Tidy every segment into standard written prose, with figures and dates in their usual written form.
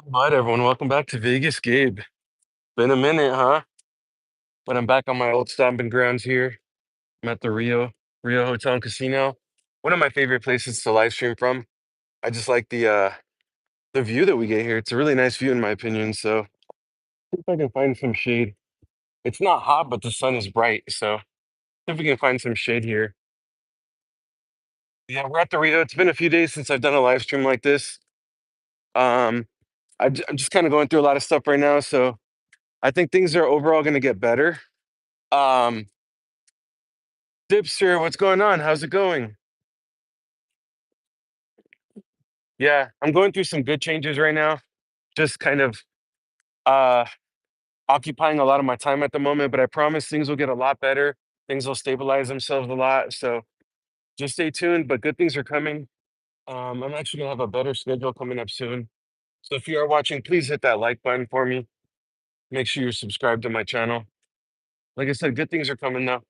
All right, everyone. Welcome back to Vegas, Gabe. Been a minute, huh? But I'm back on my old stomping grounds here. I'm at the Rio Hotel and Casino. One of my favorite places to live stream from. I just like the view that we get here. It's a really nice view in my opinion. So see if I can find some shade. It's not hot, but the sun is bright. So see if we can find some shade here. Yeah, we're at the Rio. It's been a few days since I've done a live stream like this. Um, I'm just kind of going through a lot of stuff right now. So I think things are overall going to get better. Um, Dipster, what's going on? How's it going? Yeah, I'm going through some good changes right now. Just kind of uh occupying a lot of my time at the moment, but I promise things will get a lot better. Things will stabilize themselves a lot. So just stay tuned, but good things are coming. I'm actually gonna have a better schedule coming up soon. So if you are watching, please hit that like button for me. Make sure you're subscribed to my channel. Like I said, good things are coming now.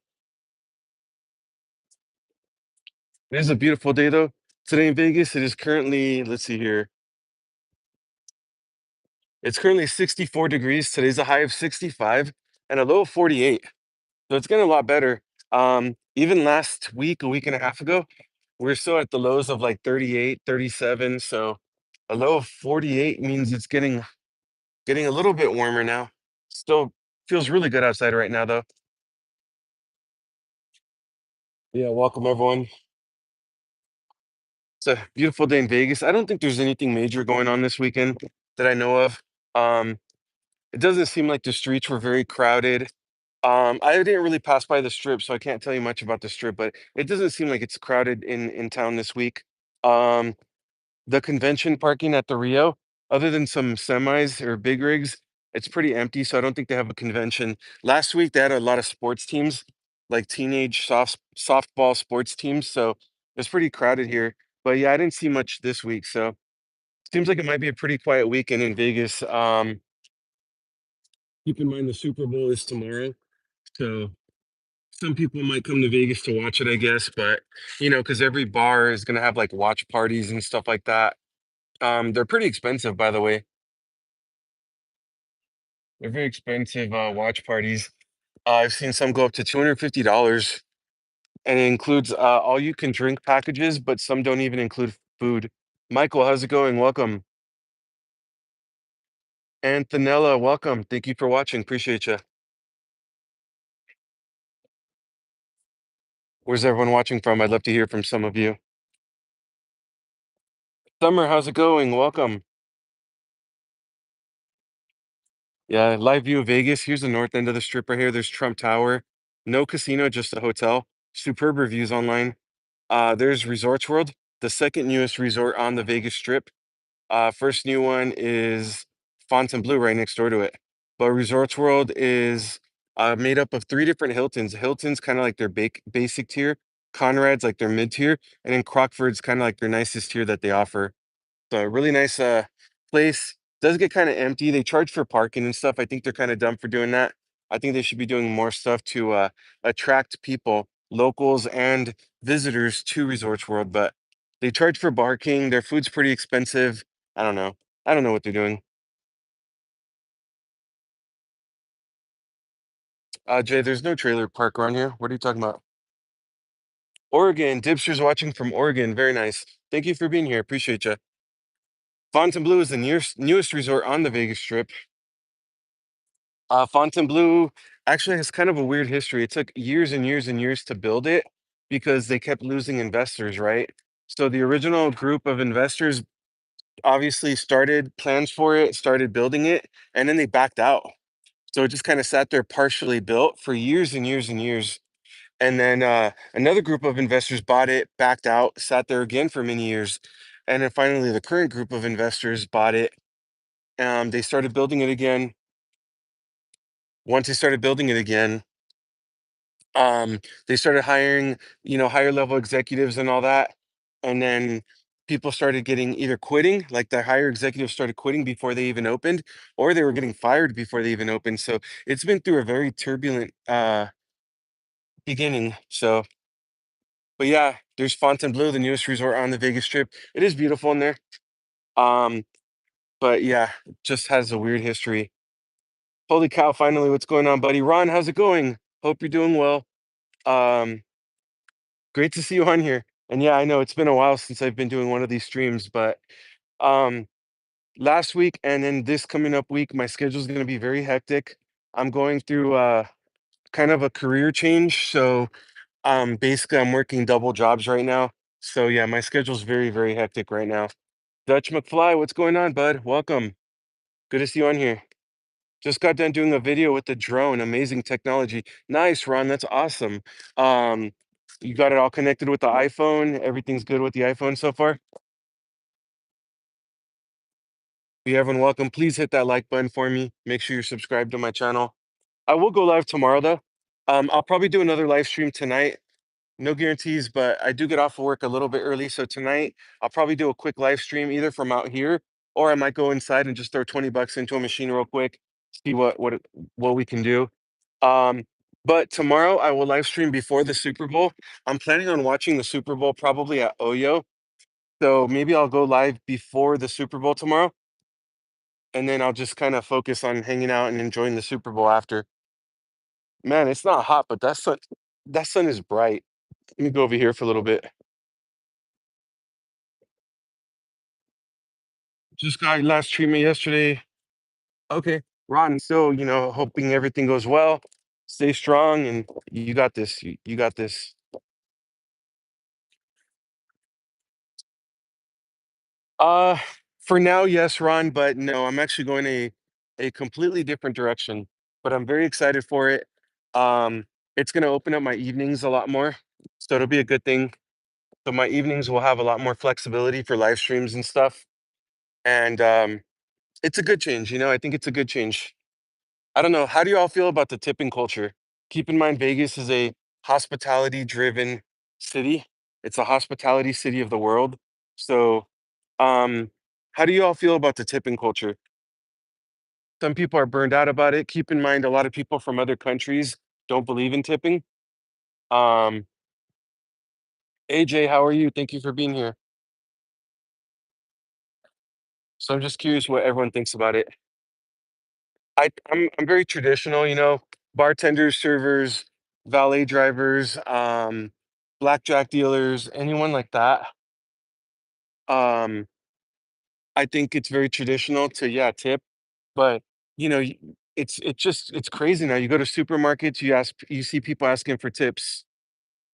It is a beautiful day though. Today in Vegas, it is currently, let's see here. It's currently 64 degrees. Today's a high of 65 and a low of 48. So it's getting a lot better. Even last week, a week and a half ago, we are still at the lows of like 38, 37. So a low of 48 means it's getting a little bit warmer now. Still feels really good outside right now though. Yeah, welcome everyone. It's a beautiful day in Vegas. I don't think there's anything major going on this weekend that I know of. Um, it doesn't seem like the streets were very crowded. I didn't really pass by the strip, so I can't tell you much about the strip, but it doesn't seem like it's crowded in town this week. Um, the convention parking at the Rio, other than some semis or big rigs, it's pretty empty, so I don't think they have a convention. Last week they had a lot of sports teams, like teenage softball sports teams, so it's pretty crowded here. But yeah, I didn't see much this week, so seems like it might be a pretty quiet weekend in Vegas. Keep in mind the Super Bowl is tomorrow, so some people might come to Vegas to watch it, I guess, but because every bar is gonna have like watch parties and stuff like that. They're pretty expensive, by the way. They're very expensive watch parties. I've seen some go up to $250, and it includes all you can drink packages, but some don't even include food. Michael, how's it going? Welcome. Antonella, welcome. Thank you for watching. Appreciate you. Where's everyone watching from? I'd love to hear from some of you. Summer, how's it going? Welcome. Yeah, live view of Vegas. Here's the north end of the strip right here. There's Trump Tower. No casino, just a hotel. Superb reviews online. There's Resorts World, the second newest resort on the Vegas Strip. First new one is Fontainebleau right next door to it. But Resorts World is made up of three different Hiltons. Hilton's kind of like their basic tier. Conrad's like their mid tier, and then Crockford's kind of like their nicest tier that they offer. So a really nice place. Does get kind of empty. They charge for parking and stuff. I think they're kind of dumb for doing that. I think they should be doing more stuff to attract people, locals and visitors to Resorts World. But they charge for parking. Their food's pretty expensive. I don't know. I don't know what they're doing. Jay, there's no trailer park around here. What are you talking about? Oregon. Dipster's watching from Oregon. Very nice. Thank you for being here. Appreciate you. Fontainebleau is the newest resort on the Vegas Strip. Fontainebleau actually has kind of a weird history. It took years and years and years to build it because they kept losing investors, right? So the original group of investors obviously started plans for it, started building it, and then they backed out. So it just kind of sat there partially built for years and years and years. And then another group of investors bought it, backed out, sat there again for many years. And then finally, the current group of investors bought it. They started building it again. Once they started building it again, they started hiring, higher level executives and all that. And then people started getting either quitting, like the higher executives started quitting before they even opened, or they were getting fired before they even opened. So it's been through a very turbulent beginning. So, but yeah, there's Fontainebleau, the newest resort on the Vegas Strip. It is beautiful in there. Um, but yeah, just has a weird history. Holy cow, finally, what's going on, buddy? Ron, how's it going? Hope you're doing well. Um, Great to see you on here. And yeah, I know it's been a while since I've been doing one of these streams, but um last week and then this coming up week, my schedule is going to be very hectic. I'm going through kind of a career change, so basically I'm working double jobs right now. So yeah, my schedule's very, very hectic right now. Dutch McFly, what's going on, bud? Welcome. Good to see you on here. Just got done doing a video with the drone. Amazing technology. Nice, Ron. That's awesome. Um, you got it all connected with the iPhone. Everything's good with the iPhone so far. Be everyone welcome. Please hit that like button for me. Make sure you're subscribed to my channel. I will go live tomorrow though. I'll probably do another live stream tonight. No guarantees, but I do get off of work a little bit early. So tonight I'll probably do a quick live stream either from out here or I might go inside and just throw 20 bucks into a machine real quick, see what we can do. Um, but tomorrow I will live stream before the Super Bowl. I'm planning on watching the Super Bowl probably at Oyo. So maybe I'll go live before the Super Bowl tomorrow, and then I'll just kind of focus on hanging out and enjoying the Super Bowl after. Man, it's not hot, but that sun is bright. Let me go over here for a little bit. Just got last treatment yesterday. Okay, Ron. So hoping everything goes well. Stay strong, and you got this. You got this. Uh, for now, yes, Ron, but no, I'm actually going a completely different direction. But I'm very excited for it. Um, it's going to open up my evenings a lot more, so it'll be a good thing. So my evenings will have a lot more flexibility for live streams and stuff. And it's a good change. I think it's a good change. I don't know. How do you all feel about the tipping culture? Keep in mind, Vegas is a hospitality driven city. It's a hospitality city of the world. So, um, how do you all feel about the tipping culture? Some people are burned out about it. Keep in mind, a lot of people from other countries don't believe in tipping. Um, AJ, how are you? Thank you for being here. So I'm just curious what everyone thinks about it. I'm very traditional, bartenders, servers, valet drivers, blackjack dealers, anyone like that. Um, I think it's very traditional to yeah tip, but it's crazy now. You go to supermarkets, you see people asking for tips.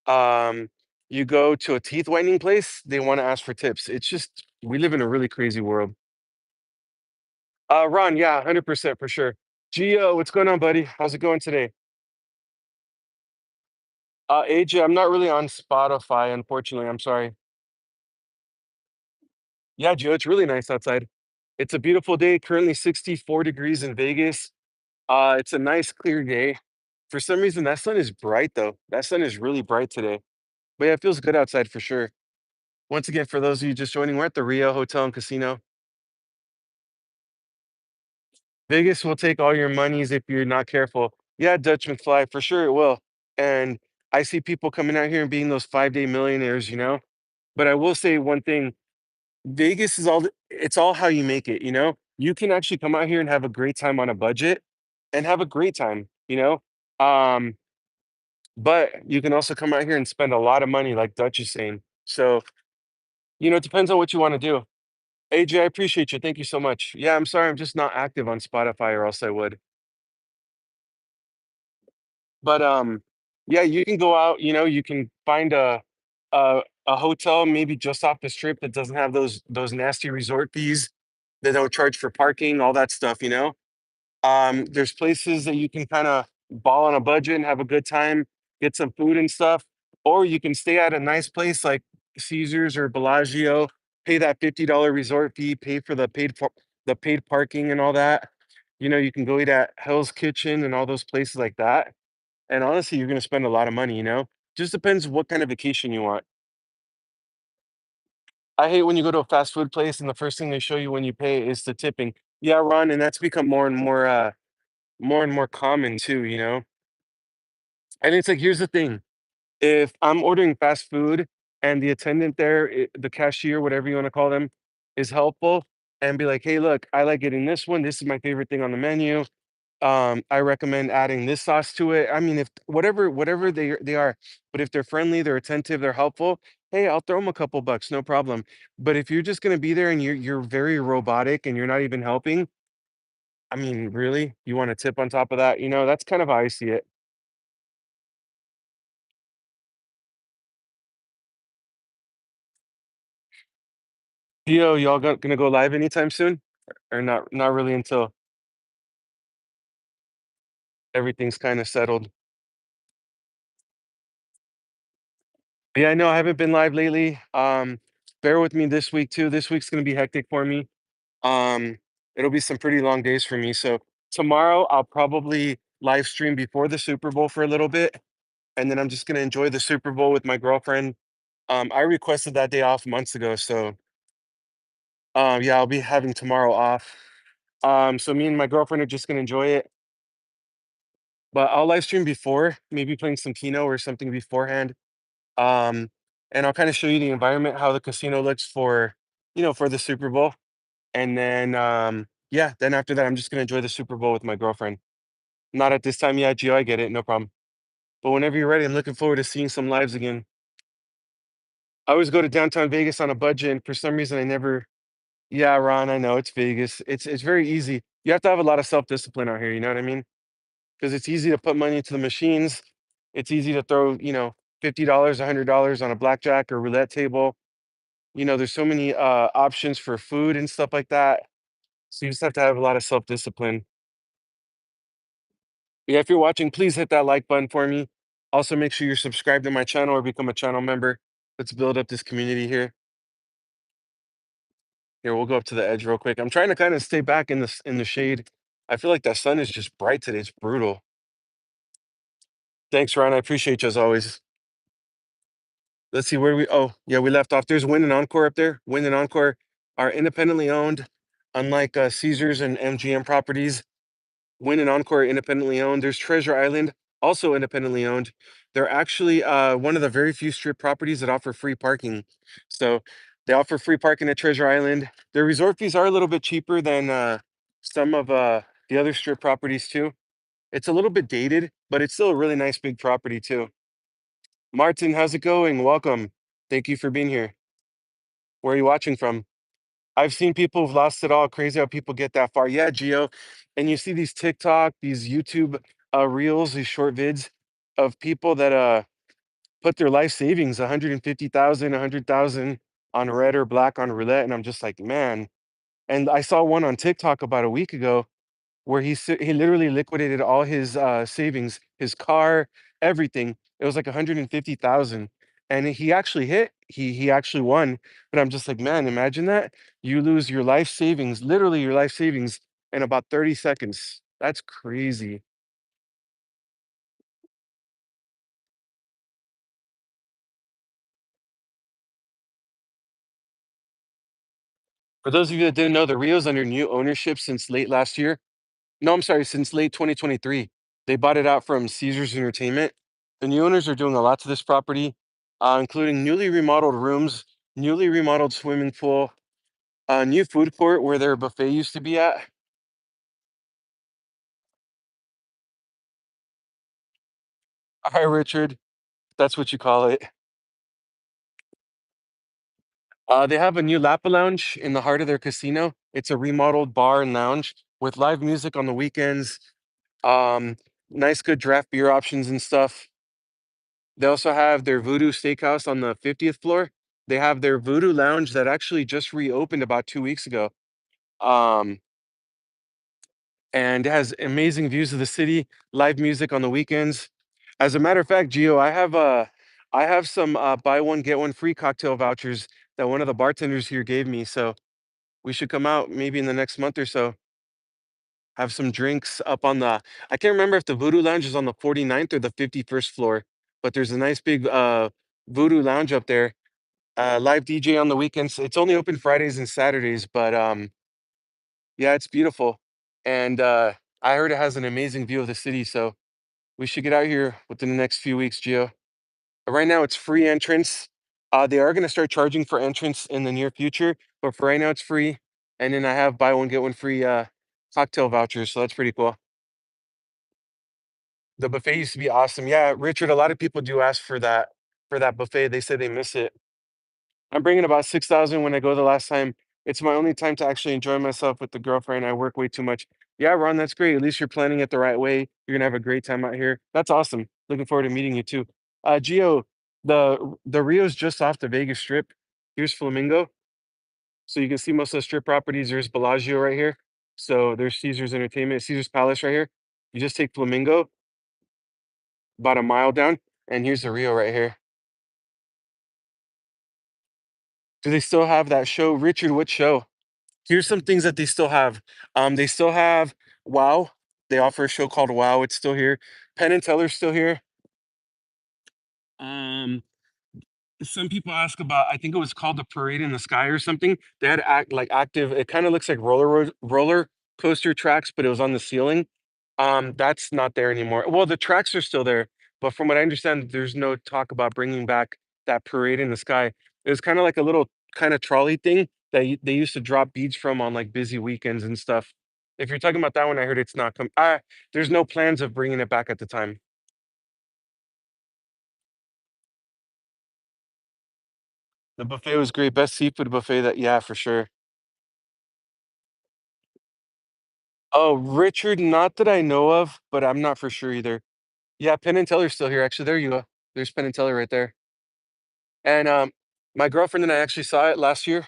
Um, you go to a teeth whitening place, they want to ask for tips. It's just we live in a really crazy world. Ron, yeah, 100% for sure. Gio, what's going on, buddy? How's it going today? AJ, I'm not really on Spotify, unfortunately. I'm sorry. Yeah, Joe, it's really nice outside. It's a beautiful day, currently 64 degrees in Vegas. It's a nice clear day. For some reason, that sun is bright though. That sun is really bright today. But yeah, it feels good outside for sure. Once again, for those of you just joining, we're at the Rio Hotel and Casino. Vegas will take all your monies if you're not careful. Yeah, Dutch McFly, for sure it will. And I see people coming out here and being those 5-day millionaires. But I will say one thing. Vegas is it's all how you make it, you know? You can actually come out here and have a great time on a budget and have a great time. Um, but you can also come out here and spend a lot of money, like Dutch is saying. So, it depends on what you want to do. AJ, I appreciate you. Thank you so much. Yeah, I'm sorry, I'm just not active on Spotify or else I would. But yeah, you can go out, you can find a hotel maybe just off the strip that doesn't have those nasty resort fees. They don't charge for parking, all that stuff. There's places that you can kind of ball on a budget and have a good time, get some food and stuff, or you can stay at a nice place like Caesars or Bellagio, pay that $50 resort fee, pay for the paid parking and all that. You can go eat at Hell's Kitchen and all those places like that. And honestly, you're going to spend a lot of money. Just depends what kind of vacation you want. I hate when you go to a fast food place and the first thing they show you when you pay is the tipping. Yeah, Ron, and that's become more and more common too. And it's like, here's the thing. If I'm ordering fast food and the attendant there, the cashier, whatever you want to call them, is helpful, and be like, "Hey, look, I like getting this one. This is my favorite thing on the menu. I recommend adding this sauce to it." I mean, if whatever they are, but if they're friendly, they're attentive, they're helpful, hey, I'll throw them a couple bucks, no problem. But if you're just gonna be there and you're very robotic and you're not even helping, I mean, really? You want a tip on top of that? That's kind of how I see it. Y'all gonna go live anytime soon? Or not really until everything's kind of settled? Yeah, I know I haven't been live lately. Bear with me this week too. This week's gonna be hectic for me. Um, it'll be some pretty long days for me. So tomorrow I'll probably live stream before the Super Bowl for a little bit, and then I'm just gonna enjoy the Super Bowl with my girlfriend. I requested that day off months ago, so yeah, I'll be having tomorrow off. So me and my girlfriend are just gonna enjoy it, but I'll live stream before, maybe playing some Keno or something beforehand. Um, and I'll kind of show you the environment, how the casino looks for the Super Bowl. And then, yeah, then after that, I'm just gonna enjoy the Super Bowl with my girlfriend. Not at this time yet, Gio. I get it, no problem. But whenever you're ready, I'm looking forward to seeing some lives again. I always go to downtown Vegas on a budget, and for some reason, I never. Yeah, Ron, I know it's Vegas. It's very easy. You have to have a lot of self discipline out here. You know what I mean? Because it's easy to put money into the machines. It's easy to throw, $50, $100 on a blackjack or roulette table. There's so many options for food and stuff like that. So you just have to have a lot of self discipline. Yeah, if you're watching, please hit that like button for me. Also, make sure you're subscribed to my channel or become a channel member. Let's build up this community here. Here, we'll go up to the edge real quick. I'm trying to kind of stay back in the shade. I feel like that sun is just bright today. It's brutal. Thanks, Ryan. I appreciate you as always. Let's see where we. Oh, yeah, we left off. There's Win and Encore up there. Win and Encore are independently owned, unlike Caesars and MGM properties. Win and Encore are independently owned. There's Treasure Island, also independently owned. They're actually one of the very few strip properties that offer free parking. So they offer free parking at Treasure Island. Their resort fees are a little bit cheaper than some of the other strip properties too. It's a little bit dated, but it's still a really nice big property too. Martin, how's it going? Welcome. Thank you for being here. Where are you watching from? I've seen people who've lost it all. Crazy how people get that far. Yeah, Geo. And you see these TikTok, these YouTube reels, these short vids of people that put their life savings, 150,000, 100,000 on red or black on roulette. And I'm just like, man. And I saw one on TikTok about a week ago where he literally liquidated all his savings, his car, everything. It was like 150,000, and he actually hit. He actually won. But I'm just like, man, imagine that you lose your life savings, literally your life savings, in about 30 seconds. That's crazy. For those of you that didn't know, the Rio's under new ownership since late last year. No, I'm sorry, since late 2023. They bought it out from Caesars Entertainment. The new owners are doing a lot to this property, including newly remodeled rooms, newly remodeled swimming pool, a new food court where their buffet used to be at. Hi, Richard. That's what you call it. They have a new Lapa Lounge in the heart of their casino. It's a remodeled bar and lounge with live music on the weekends. Um, Nice, good draft beer options and stuff. They also have their Voodoo Steakhouse on the 50th floor. They have their Voodoo Lounge that actually just reopened about 2 weeks ago. Um, and it has amazing views of the city, live music on the weekends. As a matter of fact, Gio, I have some buy one get one free cocktail vouchers that one of the bartenders here gave me. So we should come out maybe in the next month or so. Have some drinks up on the. I can't remember if the Voodoo Lounge is on the 49th or the 51st floor, but there's a nice big Voodoo Lounge up there. Live DJ on the weekends. It's only open Fridays and Saturdays, but yeah, it's beautiful. And I heard it has an amazing view of the city, so we should get out here within the next few weeks, Gio. Right now, it's free entrance. They are going to start charging for entrance in the near future, but for right now, it's free. And then I have buy one get one free cocktail vouchers, so that's pretty cool. The buffet used to be awesome. Yeah, Richard, a lot of people do ask for that buffet. They say they miss it. I'm bringing about 6,000 when I go the last time. It's my only time to actually enjoy myself with the girlfriend. I work way too much. Yeah, Ron, that's great. At least you're planning it the right way. You're gonna have a great time out here. That's awesome. Looking forward to meeting you too. Gio, the Rio's just off the Vegas Strip. Here's Flamingo. So you can see most of the strip properties. There's Bellagio right here. So there's Caesar's Entertainment, Caesar's Palace right here. You just take Flamingo about a mile down, and here's the Rio right here. Do they still have that show? Richard, what show? Here's some things that they still have. They still have WoW. They offer a show called WoW. It's still here. Penn and Teller's still here. Um, some people ask about. I think it was called the Parade in the Sky or something. They had active. It kind of looks like roller coaster tracks, but it was on the ceiling. That's not there anymore. Well, the tracks are still there, but from what I understand, there's no talk about bringing back that Parade in the Sky. It was kind of like a little kind of trolley thing that they used to drop beads from on like busy weekends and stuff. If you're talking about that one, I heard it's not come. There's no plans of bringing it back at the time. The buffet was great. Best seafood buffet that, yeah, for sure. Oh, Richard, not that I know of, but I'm not for sure either. Yeah, Penn and Teller's still here. Actually, there you go. There's Penn and Teller right there. And my girlfriend and I actually saw it last year.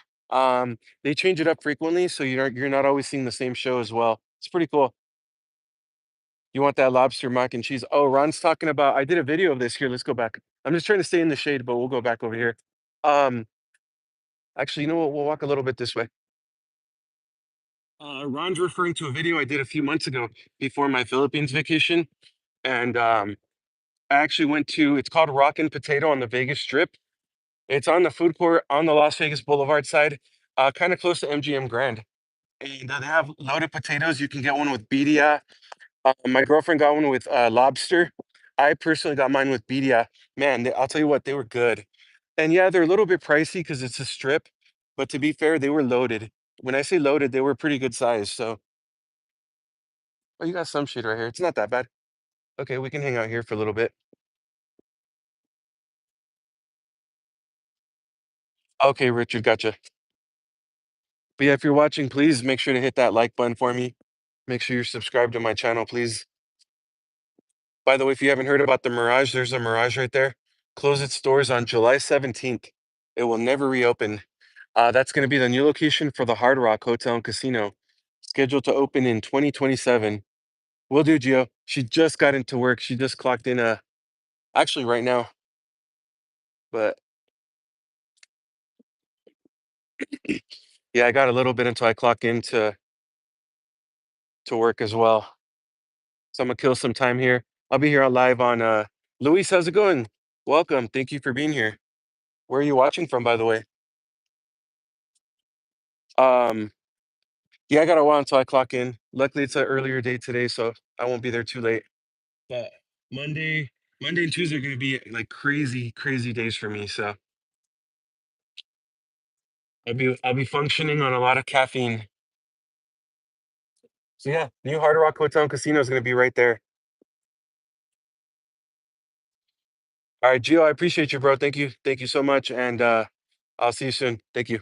They change it up frequently, so you're not always seeing the same show as well. It's pretty cool. You want that lobster mac and cheese? Oh, Ron's talking about. I did a video of this here. Let's go back. I'm just trying to stay in the shade, but we'll go back over here. Um, actually, you know what? We'll walk a little bit this way. Ron's referring to a video I did a few months ago before my Philippines vacation, and I actually went to. It's called Rockin' Potato on the Vegas Strip. It's on the food court on the Las Vegas Boulevard side, kind of close to MGM Grand. And they have loaded potatoes. You can get one with birria. My girlfriend got one with lobster. I personally got mine with birria. Man, I'll tell you what, they were good. And yeah, they're a little bit pricey because it's a strip. But to be fair, they were loaded. When I say loaded, they were pretty good size. So, oh, you got some shade right here. It's not that bad. Okay, we can hang out here for a little bit. Okay, Richard, gotcha. But yeah, if you're watching, please make sure to hit that like button for me. Make sure you're subscribed to my channel, please. By the way, if you haven't heard about the Mirage, there's a Mirage right there. Close its doors on July 17th. It will never reopen. That's going to be the new location for the Hard Rock Hotel and Casino, scheduled to open in 2027. Will do, Gio. She just got into work. She just clocked in actually right now. But yeah, I got a little bit until I clock in to work as well. So I'm gonna kill some time here. I'll be here on live on Luis, how's it going? Welcome. Thank you for being here. Where are you watching from, by the way? Um, yeah, I got a while until I clock in. Luckily, it's an earlier day today, so I won't be there too late. But Monday, Monday and Tuesday are gonna be like crazy, crazy days for me. So I'll be functioning on a lot of caffeine. So yeah, new Hard Rock Hotel and Casino is gonna be right there. All right, Gio, I appreciate you, bro. Thank you so much, and I'll see you soon. Thank you.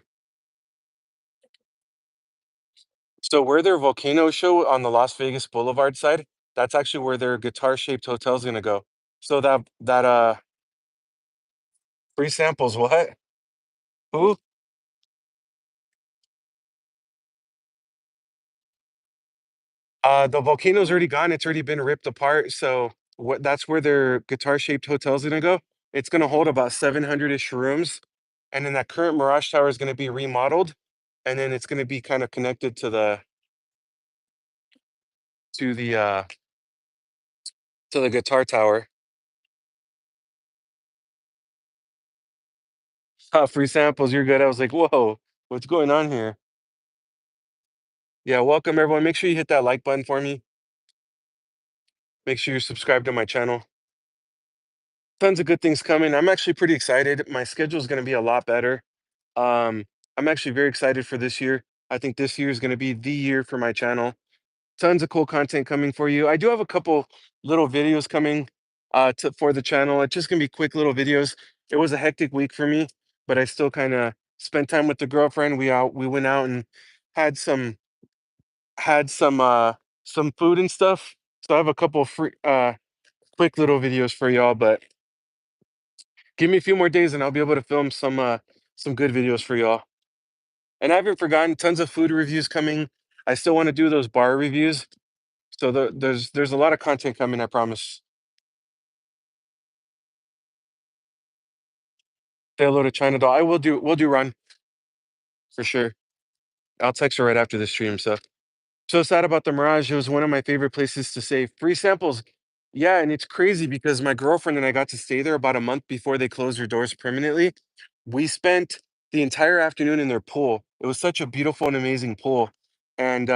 So where their volcano show on the Las Vegas Boulevard side, that's actually where their guitar-shaped hotel is gonna go. So that free samples, what? Who? The volcano's already gone. It's already been ripped apart. So what? That's where their guitar-shaped hotel is gonna go. It's gonna hold about 700-ish rooms, and then that current Mirage Tower is gonna be remodeled, and then it's gonna be kind of connected to the uh to the guitar tower. Free samples, you're good. I was like, whoa, what's going on here? Yeah, welcome everyone. Make sure you hit that like button for me. Make sure you're subscribed to my channel. Tons of good things coming. I'm actually pretty excited. My schedule is going to be a lot better. I'm actually very excited for this year. I think this year is going to be the year for my channel. Tons of cool content coming for you. I do have a couple little videos coming for the channel. It's just gonna be quick little videos. It was a hectic week for me, but I still kind of spent time with the girlfriend. We went out and had some had some food and stuff. So I have a couple free quick little videos for y'all, but give me a few more days and I'll be able to film some good videos for y'all. And I haven't forgotten, tons of food reviews coming. I still want to do those bar reviews. So there's a lot of content coming, I promise. Say hello to China Doll. We'll do run for sure. I'll text her right after the stream. So sad about the Mirage. It was one of my favorite places to save free samples. Yeah, and it's crazy because my girlfriend and I got to stay there about a month before they closed their doors permanently. We spent the entire afternoon in their pool. It was such a beautiful and amazing pool. And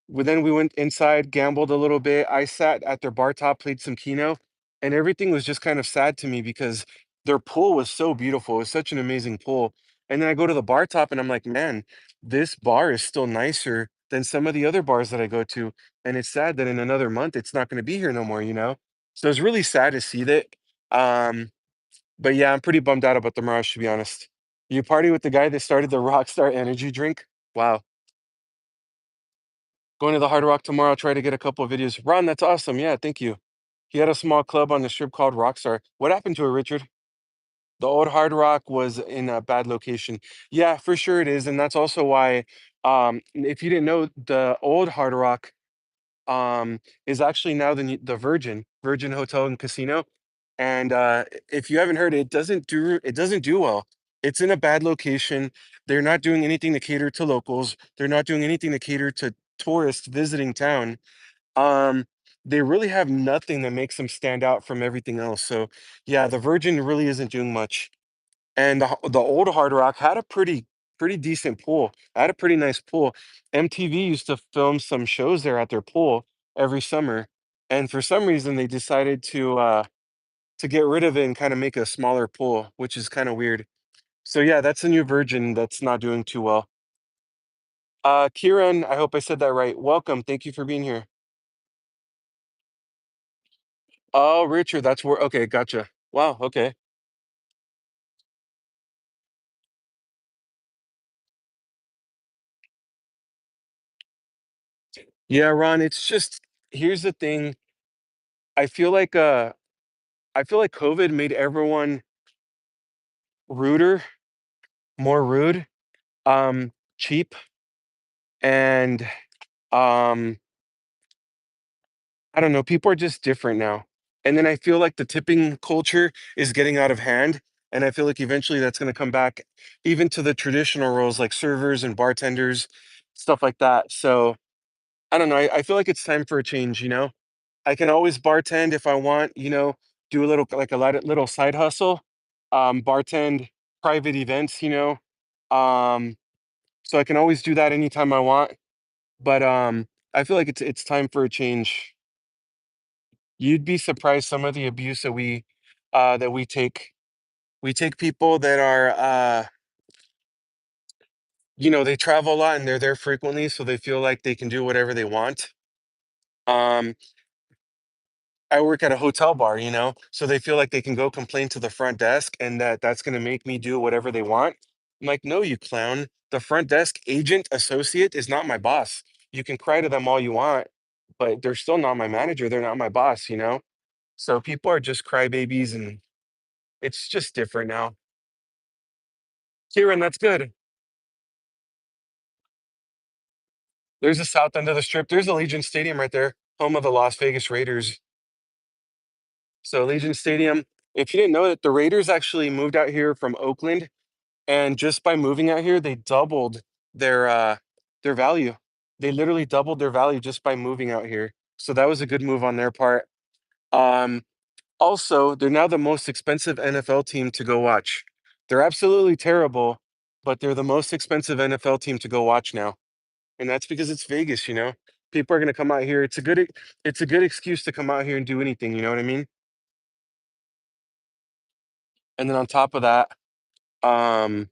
then we went inside, gambled a little bit. I sat at their bar top, played some Keno, and everything was just kind of sad to me because their pool was so beautiful. It was such an amazing pool. And then I go to the bar top and I'm like, man, this bar is still nicer than some of the other bars that I go to. And it's sad that in another month it's not going to be here no more, you know? So it's really sad to see that. Um, but yeah, I'm pretty bummed out about the Mirage, to be honest. You party with the guy that started the Rockstar energy drink? Wow. Going to the Hard Rock tomorrow, try to get a couple of videos. Ron, that's awesome. Yeah, thank you. He had a small club on the strip called Rockstar. What happened to it, Richard? The old Hard Rock was in a bad location. Yeah, for sure it is. And that's also why, if you didn't know, the old Hard Rock is actually now the Virgin Hotel and Casino. And if you haven't heard, it doesn't do well. It's in a bad location. They're not doing anything to cater to locals. They're not doing anything to cater to tourists visiting town. Um, they really have nothing that makes them stand out from everything else. So yeah, the Virgin really isn't doing much. And the old Hard Rock had a pretty decent pool. Had a pretty nice pool. MTV used to film some shows there at their pool every summer, and for some reason they decided to get rid of it and kind of make a smaller pool, which is kind of weird. So yeah, that's the new Virgin that's not doing too well. Kieran, I hope I said that right. Welcome. Thank you for being here. Oh, Richard, that's where. Okay, gotcha. Wow. Okay. Yeah, Ron. It's just here's the thing. I feel like uh I feel like COVID made everyone ruder, more rude, cheap, and um, I don't know. People are just different now. And then I feel like the tipping culture is getting out of hand. And I feel like eventually that's going to come back even to the traditional roles like servers and bartenders, stuff like that. So I don't know. I feel like it's time for a change, you know? I can always bartend if I want, you know, do a little like a little side hustle, bartend private events, you know. Um, so I can always do that anytime I want. But I feel like it's time for a change. You'd be surprised some of the abuse that we take. We take people that are you know, they travel a lot and they're there frequently, so they feel like they can do whatever they want. Um, I work at a hotel bar, you know, so they feel like they can go complain to the front desk and that's going to make me do whatever they want. I'm like, no, you clown. The front desk agent associate is not my boss. You can cry to them all you want, but they're still not my manager. They're not my boss, you know? So people are just crybabies and it's just different now. Kieran, that's good. There's the south end of the strip. There's Allegiant Stadium right there, home of the Las Vegas Raiders. So Allegiant Stadium, if you didn't know it, the Raiders actually moved out here from Oakland. And just by moving out here, they doubled their value. They literally doubled their value just by moving out here. So that was a good move on their part. Um, Also, they're now the most expensive NFL team to go watch. They're absolutely terrible, but they're the most expensive NFL team to go watch now. And that's because it's Vegas, you know. People are going to come out here. It's a good excuse to come out here and do anything, you know what I mean? And then on top of that, um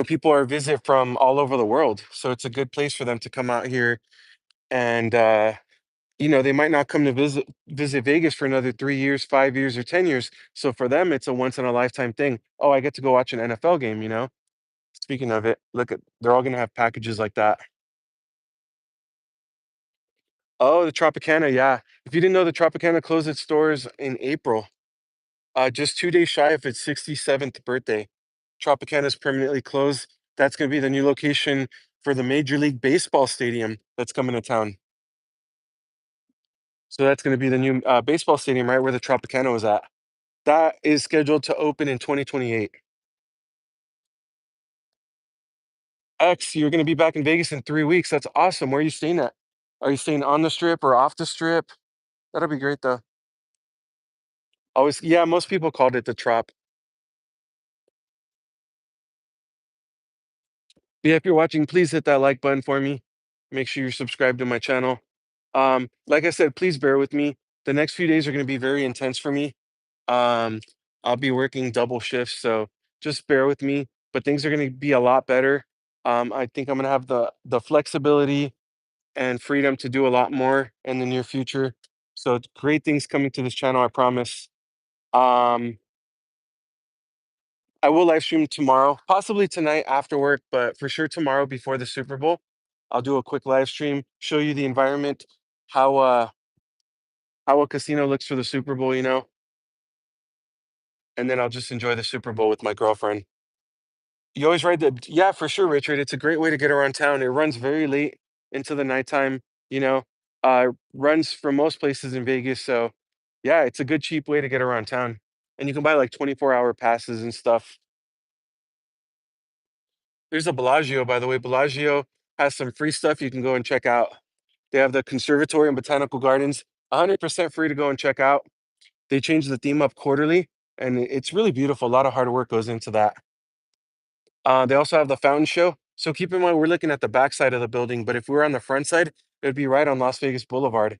people are visit from all over the world. So it's a good place for them to come out here and they might not come to visit Vegas for another 3 years, 5 years, or 10 years. So for them, it's a once in a lifetime thing. Oh, I get to go watch an NFL game. Speaking of it, look at they're all gonna have packages like that. Oh, the Tropicana, yeah. If you didn't know, the Tropicana closed its doors in April, just 2 days shy of its 67th birthday. Tropicana is permanently closed. That's gonna be the new location for the Major League Baseball stadium that's coming to town. So that's gonna be the new baseball stadium right where the Tropicana was at. That is scheduled to open in 2028. X, you're gonna be back in Vegas in 3 weeks. That's awesome. Where are you staying at? Are you staying on the strip or off the strip? That'll be great though. Always, yeah, most people called it the Trop. Yeah, if you're watching, please hit that like button for me. Make sure you're subscribed to my channel. Like I said, please bear with me. The next few days are going to be very intense for me. Um, I'll be working double shifts, so just bear with me. But things are going to be a lot better. I think I'm going to have the flexibility and freedom to do a lot more in the near future. So it's great things coming to this channel, I promise. Um, I will live stream tomorrow, possibly tonight after work, but for sure tomorrow before the Super Bowl. I'll do a quick live stream, show you the environment, how a casino looks for the Super Bowl, and then I'll just enjoy the Super Bowl with my girlfriend. You always ride the Yeah, for sure, Richard. It's a great way to get around town. It runs very late into the nighttime, you know, runs from most places in Vegas. So yeah, it's a good cheap way to get around town. And you can buy like 24-hour passes and stuff. There's a Bellagio, by the way. Bellagio has some free stuff you can go and check out. They have the conservatory and botanical gardens, 100% free to go and check out. They change the theme up quarterly, and it's really beautiful. A lot of hard work goes into that. They also have the fountain show. So keep in mind, we're looking at the back side of the building, but if we were on the front side, it would be right on Las Vegas Boulevard.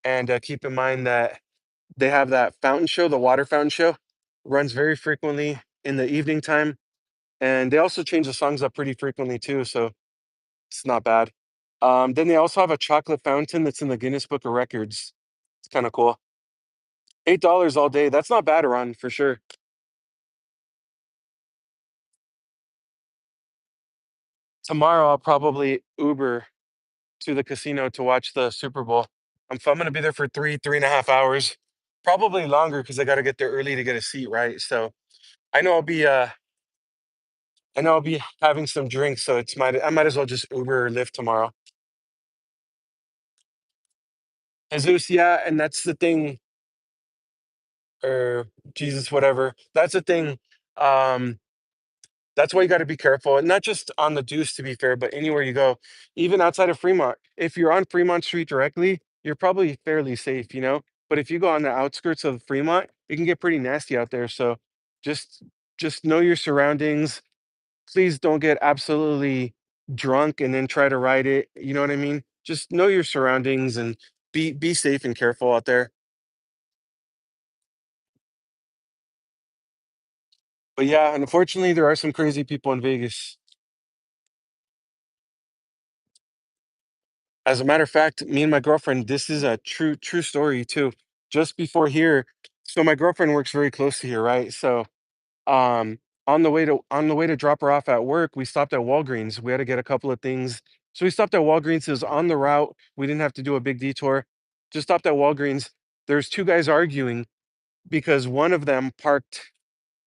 And keep in mind that they have that fountain show, the water fountain show, runs very frequently in the evening time. And they also change the songs up pretty frequently too. So it's not bad. Then they also have a chocolate fountain that's in the Guinness Book of Records. It's kind of cool. $8 all day. That's not bad, Ron, for sure. Tomorrow I'll probably Uber to the casino to watch the Super Bowl. I'm gonna be there for 3.5 hours, probably longer because I got to get there early to get a seat, right? So I know I'll be uh I know I'll be having some drinks, so I might as well just Uber or Lyft tomorrow. Jesus, yeah, and that's the thing, or Jesus, whatever. That's the thing. Um, That's why you gotta be careful, and not just on the Deuce, to be fair, but anywhere you go, even outside of Fremont. If you're on Fremont Street directly, you're probably fairly safe. But if you go on the outskirts of Fremont, it can get pretty nasty out there. So just just know your surroundings. Please don't get absolutely drunk and then try to ride it. You know what I mean? Just know your surroundings and be safe and careful out there. But yeah, unfortunately, there are some crazy people in Vegas. As a matter of fact, me and my girlfriend, this is a true story too. Just before here, so my girlfriend works very close to here, right? So, um, on the way to drop her off at work, we stopped at Walgreens. We had to get a couple of things. So we stopped at Walgreens. It was on the route. We didn't have to do a big detour. Just stopped at Walgreens. There's two guys arguing because one of them parked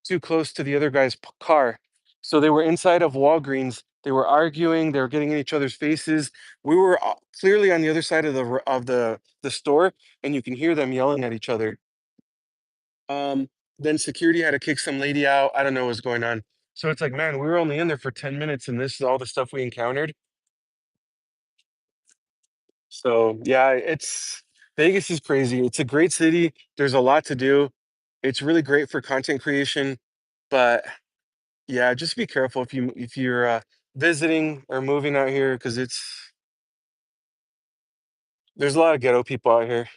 too close to the other guy's car. So they were inside of Walgreens. They were arguing. They were getting in each other's faces. We were clearly on the other side of the store, and you can hear them yelling at each other. Then security had to kick some lady out. I don't know what's going on. So it's like, man, we were only in there for 10 minutes, and this is all the stuff we encountered. So yeah, it's Vegas is crazy. It's a great city. There's a lot to do. It's really great for content creation, but yeah, just be careful if you're visiting or moving out here because there's a lot of ghetto people out here.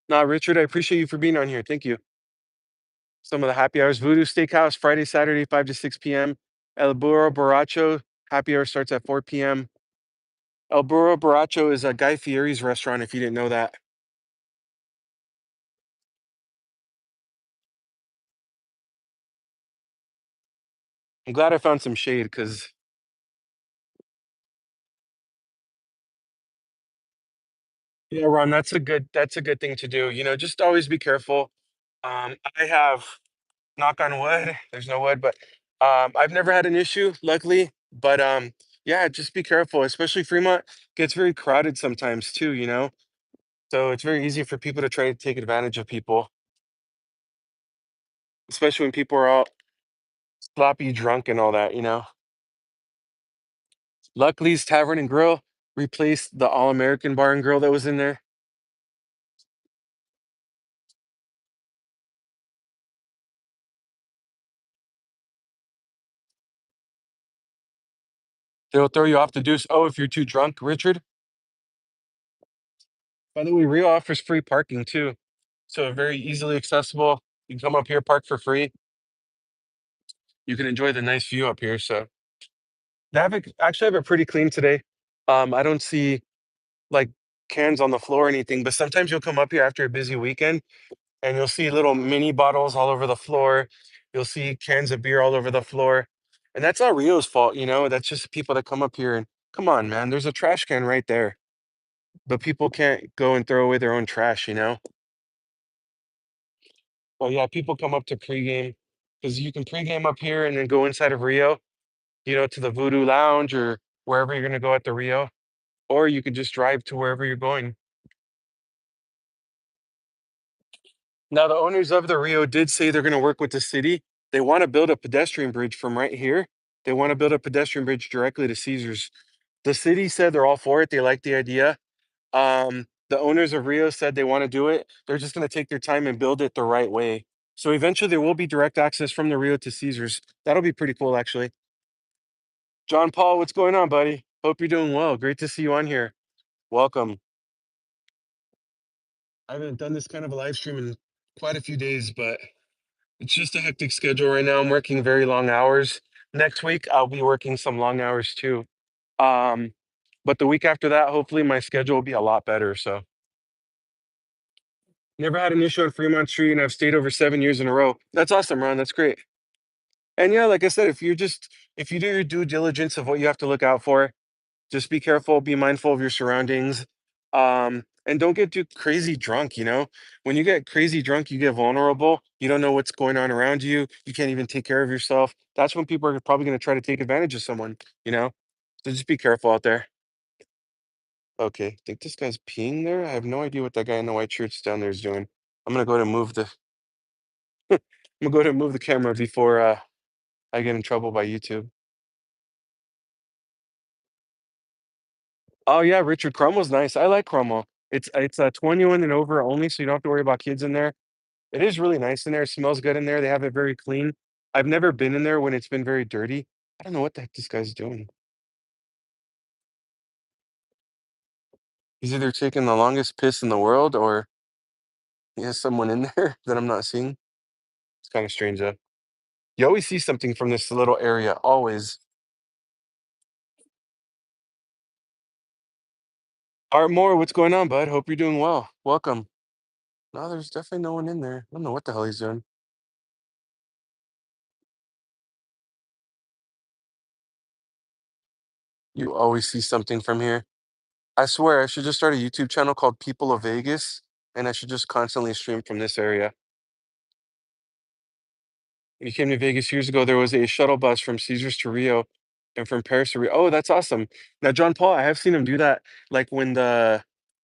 Nah, Richard, I appreciate you for being on here. Thank you. Some of the happy hours: Voodoo Steakhouse, Friday, Saturday, 5 to 6 p.m. El Burro Borracho, happy hour starts at 4 p.m. El Burro Borracho is a Guy Fieri's restaurant, if you didn't know that. I'm glad I found some shade because, yeah, Ron, that's a good thing to do. Just always be careful. I have, knock on wood, there's no wood, but I've never had an issue, luckily. But yeah, just be careful, especially Fremont gets very crowded sometimes too. So it's very easy for people to try to take advantage of people, especially when people are all sloppy drunk and all that. Luckilly's Tavern and Grill replaced the All American Bar and Grill that was in there. They'll throw you off the deuce. Oh, if you're too drunk, Richard. By the way, Rio offers free parking too. So very easily accessible. You can come up here, park for free. You can enjoy the nice view up here. So they actually have it pretty clean today. I don't see like cans on the floor or anything, but sometimes you'll come up here after a busy weekend and you'll see little mini bottles all over the floor. You'll see cans of beer all over the floor. And that's not Rio's fault. That's just people that come up here and come on, man, there's a trash can right there. But people can't go and throw away their own trash. Well, yeah, people come up to pregame because you can pregame up here and then go inside of Rio, to the Voodoo Lounge or wherever you're going to go at the Rio, or you could just drive to wherever you're going. Now, the owners of the Rio did say they're going to work with the city. They want to build a pedestrian bridge from right here. They want to build a pedestrian bridge directly to Caesars. The city said they're all for it. They like the idea. The owners of Rio said they want to do it. They're just going to take their time and build it the right way. So eventually there will be direct access from the Rio to Caesars. That'll be pretty cool, actually. John Paul, what's going on, buddy? Hope you're doing well. Great to see you on here. Welcome. I haven't done this kind of a live stream in quite a few days, but it's just a hectic schedule right now. I'm working very long hours. Next week, I'll be working some long hours too. Um, but the week after that, hopefully my schedule will be a lot better. So never had an issue on Fremont Street, and I've stayed over 7 years in a row. That's awesome, Ron. That's great. And yeah, like I said, if you do your due diligence of what you have to look out for, just be careful, be mindful of your surroundings, and don't get too crazy drunk. When you get crazy drunk, you get vulnerable. You don't know what's going on around you. You can't even take care of yourself. That's when people are probably going to try to take advantage of someone. So just be careful out there. Okay, I think this guy's peeing there. I have no idea what that guy in the white shirt's down there is doing. I'm gonna go to move the I'm gonna go to move the camera before I get in trouble by YouTube. Oh yeah, Richard Crumble's nice. I like Crumble. It's 21 and over only, so you don't have to worry about kids in there. It is really nice in there. It smells good in there. They have it very clean. I've never been in there when it's been very dirty. I don't know what the heck this guy's doing. He's either taking the longest piss in the world or he has someone in there that I'm not seeing. It's kind of strange though. You always see something from this little area, always. Art Moore, what's going on, bud? Hope you're doing well. Welcome. No, there's definitely no one in there. I don't know what the hell he's doing. You always see something from here. I swear, I should just start a YouTube channel called People of Vegas, and I should just constantly stream from this area. When you came to Vegas years ago, there was a shuttle bus from Caesars to Rio and from Paris to Rio. Oh, that's awesome. Now, John Paul, I have seen him do that. Like when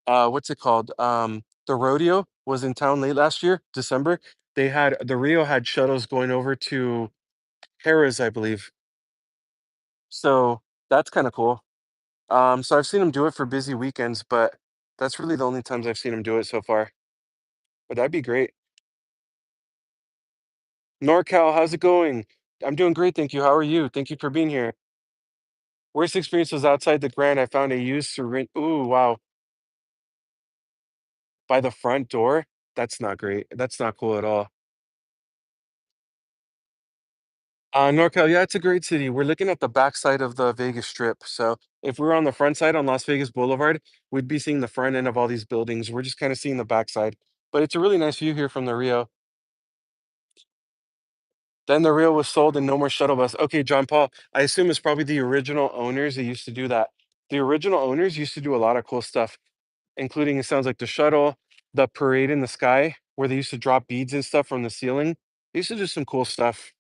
what's it called? The rodeo was in town late last year, December. The Rio had shuttles going over to Harrah's, I believe. So that's kind of cool. So I've seen him do it for busy weekends, but that's really the only times I've seen him do it so far. But that'd be great. NorCal, how's it going? I'm doing great, thank you. How are you? Thank you for being here. Worst experience was outside the Grand. I found a used syringe. Ooh, wow. By the front door? That's not great. That's not cool at all. NorCal, yeah, it's a great city. We're looking at the backside of the Vegas Strip. So if we were on the front side on Las Vegas Boulevard, we'd be seeing the front end of all these buildings. We're just kind of seeing the backside. But it's a really nice view here from the Rio. Then the Rio was sold and no more shuttle bus. Okay, John Paul, I assume it's probably the original owners that used to do that. The original owners used to do a lot of cool stuff, including it sounds like the shuttle, the parade in the sky, where they used to drop beads and stuff from the ceiling. They used to do some cool stuff.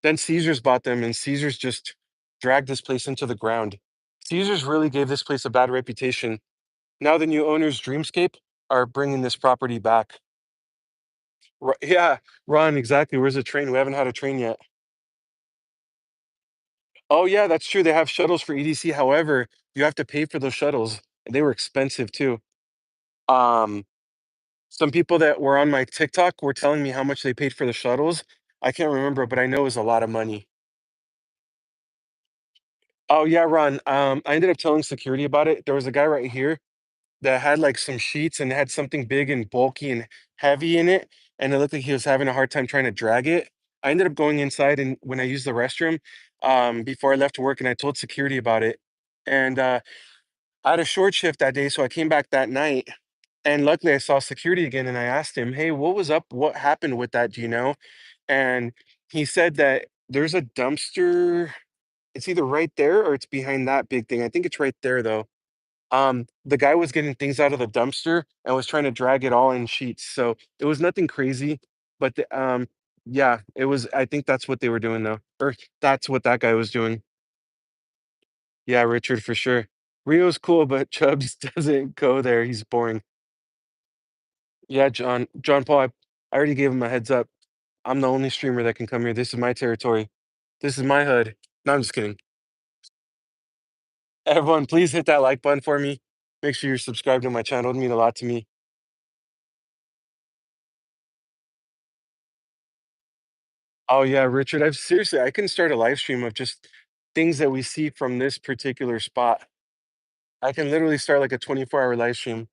Then Caesars bought them, and Caesars just dragged this place into the ground. Caesars really gave this place a bad reputation. Now the new owners, Dreamscape, are bringing this property back. Yeah, Ron, exactly. Where's the train? We haven't had a train yet. Oh, yeah, that's true. They have shuttles for EDC. However, you have to pay for those shuttles. And they were expensive too. Um, some people that were on my TikTok were telling me how much they paid for the shuttles. I can't remember, but I know it was a lot of money. Oh yeah, Ron. I ended up telling security about it. There was a guy right here that had like some sheets and had something big and bulky and heavy in it, and it looked like he was having a hard time trying to drag it. I ended up going inside and when I used the restroom, before I left work, and I told security about it. And I had a short shift that day, so I came back that night, and luckily I saw security again, and I asked him, "Hey, what was up? What happened with that? Do you know?" And he said that there's a dumpster. It's either right there or it's behind that big thing. I think it's right there though. The guy was getting things out of the dumpster and was trying to drag it all in sheets. So it was nothing crazy, but yeah, it was. I think that's what they were doing though, or that's what that guy was doing. Yeah, Richard for sure. Rio's cool, but Chubbs doesn't go there. He's boring. Yeah, John Paul. I already gave him a heads up. I'm the only streamer that can come here. This is my territory. This is my hood. No, I'm just kidding. Everyone, please hit that like button for me. Make sure you're subscribed to my channel. It would mean a lot to me. Oh yeah, Richard. I can start a live stream of just things that we see from this particular spot. I can literally start like a 24-hour live stream.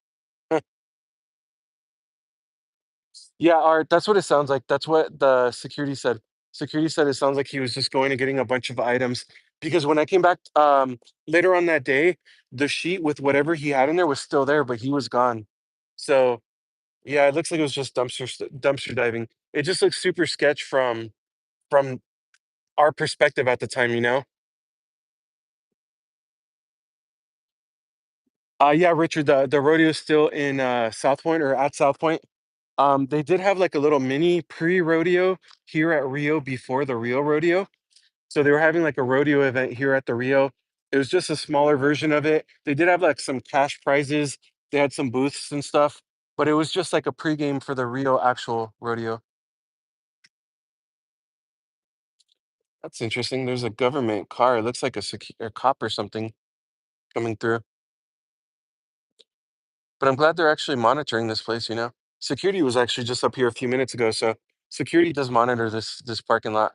Yeah, Art, that's what it sounds like. That's what the security said. Security said it sounds like he was just going and getting a bunch of items. Because when I came back later on that day, the sheet with whatever he had in there was still there, but he was gone. So yeah, it looks like it was just dumpster diving. It just looks super sketch from our perspective at the time, you know? Yeah, Richard, the rodeo is still in South Point or at South Point. They did have like a little mini pre-rodeo here at Rio before the Rio rodeo. So they were having like a rodeo event here at the Rio. It was just a smaller version of it. They did have like some cash prizes. They had some booths and stuff, but it was just like a pregame for the Rio actual rodeo. That's interesting. There's a government car. It looks like a cop or something coming through. But I'm glad they're actually monitoring this place, you know. Security was actually just up here a few minutes ago, so security does monitor this parking lot.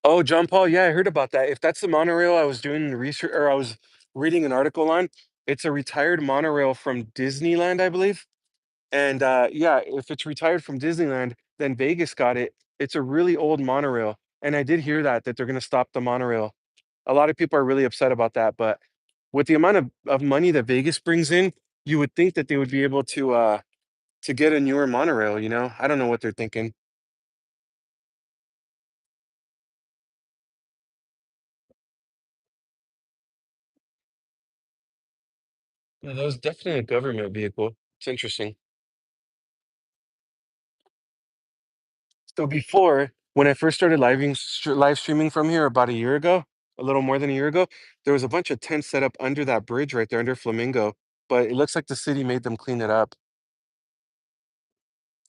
Oh, John Paul, yeah, I heard about that. If that's the monorail I was doing the research or I was reading an article on, it's a retired monorail from Disneyland, I believe. And yeah, if it's retired from Disneyland, then Vegas got it. It's a really old monorail. And I did hear that they're gonna stop the monorail. A lot of people are really upset about that, but with the amount of money that Vegas brings in, you would think that they would be able to get a newer monorail, you know? I don't know what they're thinking. Yeah, that was definitely a government vehicle. It's interesting. So before, when I first started live streaming from here about a year ago, a little more than a year ago, there was a bunch of tents set up under that bridge right there under Flamingo, but it looks like the city made them clean it up.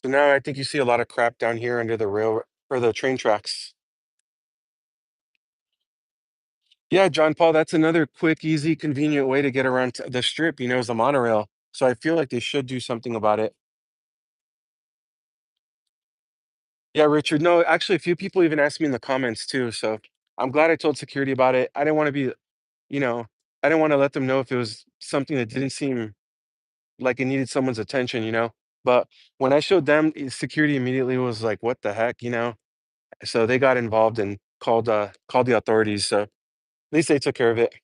So now I think you see a lot of crap down here under the rail or the train tracks. Yeah, John Paul, that's another quick, easy, convenient way to get around the strip, you know, is the monorail. So I feel like they should do something about it. Yeah, Richard. No, actually, a few people even asked me in the comments too. So I'm glad I told security about it. I didn't want to be, you know, I didn't want to let them know if it was something that didn't seem like it needed someone's attention, But when I showed them, security immediately was like, "What the heck?" So they got involved and called the authorities. So at least they took care of it.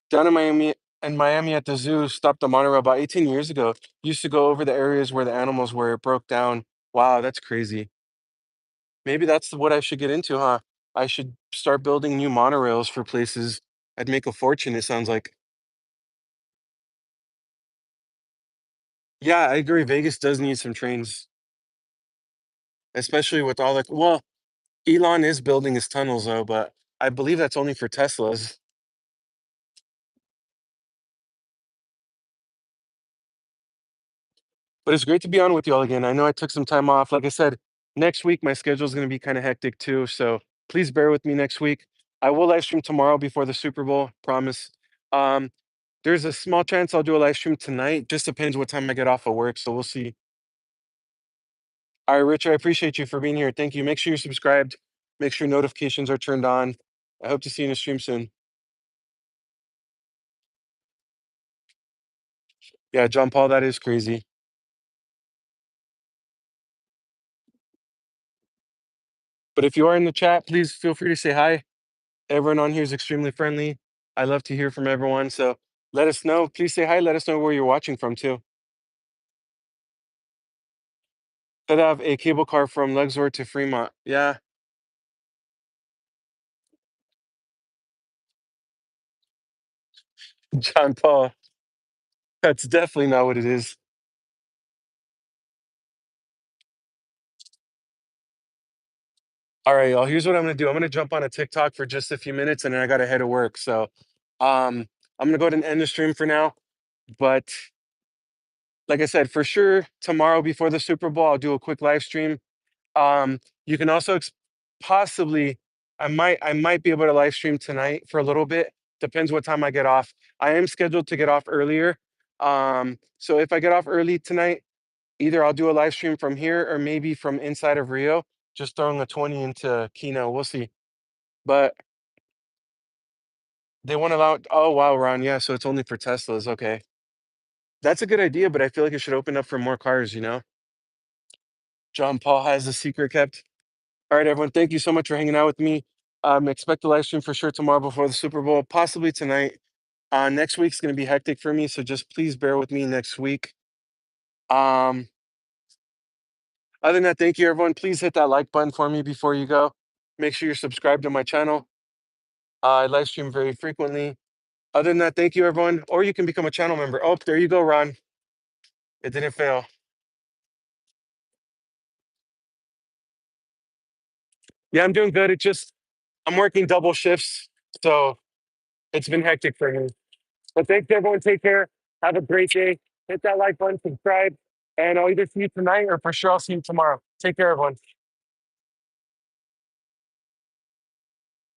Down in Miami at the zoo, stopped the monorail about 18 years ago. Used to go over the areas where the animals were. It broke down. Wow, that's crazy. Maybe that's what I should get into, huh? I should start building new monorails for places. I'd make a fortune, it sounds like. Yeah, I agree. Vegas does need some trains, especially with all the well, Elon is building his tunnels though, but I believe that's only for Teslas. But it's great to be on with you all again. I know I took some time off. Like I said, next week my schedule is going to be kind of hectic too. So please bear with me next week. I will live stream tomorrow before the Super Bowl, promise. Um, there's a small chance I'll do a live stream tonight. Just depends what time I get off of work. So we'll see. All right, Rich, I appreciate you for being here. Thank you. Make sure you're subscribed. Make sure notifications are turned on. I hope to see you in a stream soon. Yeah, John Paul, that is crazy. But if you are in the chat, please feel free to say hi. Everyone on here is extremely friendly. I love to hear from everyone. So let us know. Please say hi. Let us know where you're watching from too. Could have a cable car from Luxor to Fremont. Yeah, John Paul. That's definitely not what it is. All right, y'all. Here's what I'm gonna do. I'm gonna jump on a TikTok for just a few minutes and then I gotta head to work. So I'm gonna go ahead and end the stream for now. But like I said, for sure tomorrow before the Super Bowl, I'll do a quick live stream. You can also possibly, I might be able to live stream tonight for a little bit. Depends what time I get off. I am scheduled to get off earlier. So if I get off early tonight, either I'll do a live stream from here or maybe from inside of Rio, just throwing a 20 into Kino. We'll see. But they won't allow. Oh wow, Ron. Yeah, so it's only for Teslas. Okay, that's a good idea, but I feel like it should open up for more cars. John Paul has a secret kept. All right, everyone. Thank you so much for hanging out with me. Expect the live stream for sure tomorrow before the Super Bowl, possibly tonight. Next week's going to be hectic for me, so just please bear with me next week. Um, Other than that, thank you, everyone. Please hit that like button for me before you go. Make sure you're subscribed to my channel. I live stream very frequently. Other than that, thank you, everyone. Or you can become a channel member. Oh, there you go, Ron. It didn't fail. Yeah, I'm doing good. I'm working double shifts, so it's been hectic for me. But thanks, everyone. Take care. Have a great day. Hit that like button, subscribe, and I'll either see you tonight or for sure I'll see you tomorrow. Take care, everyone.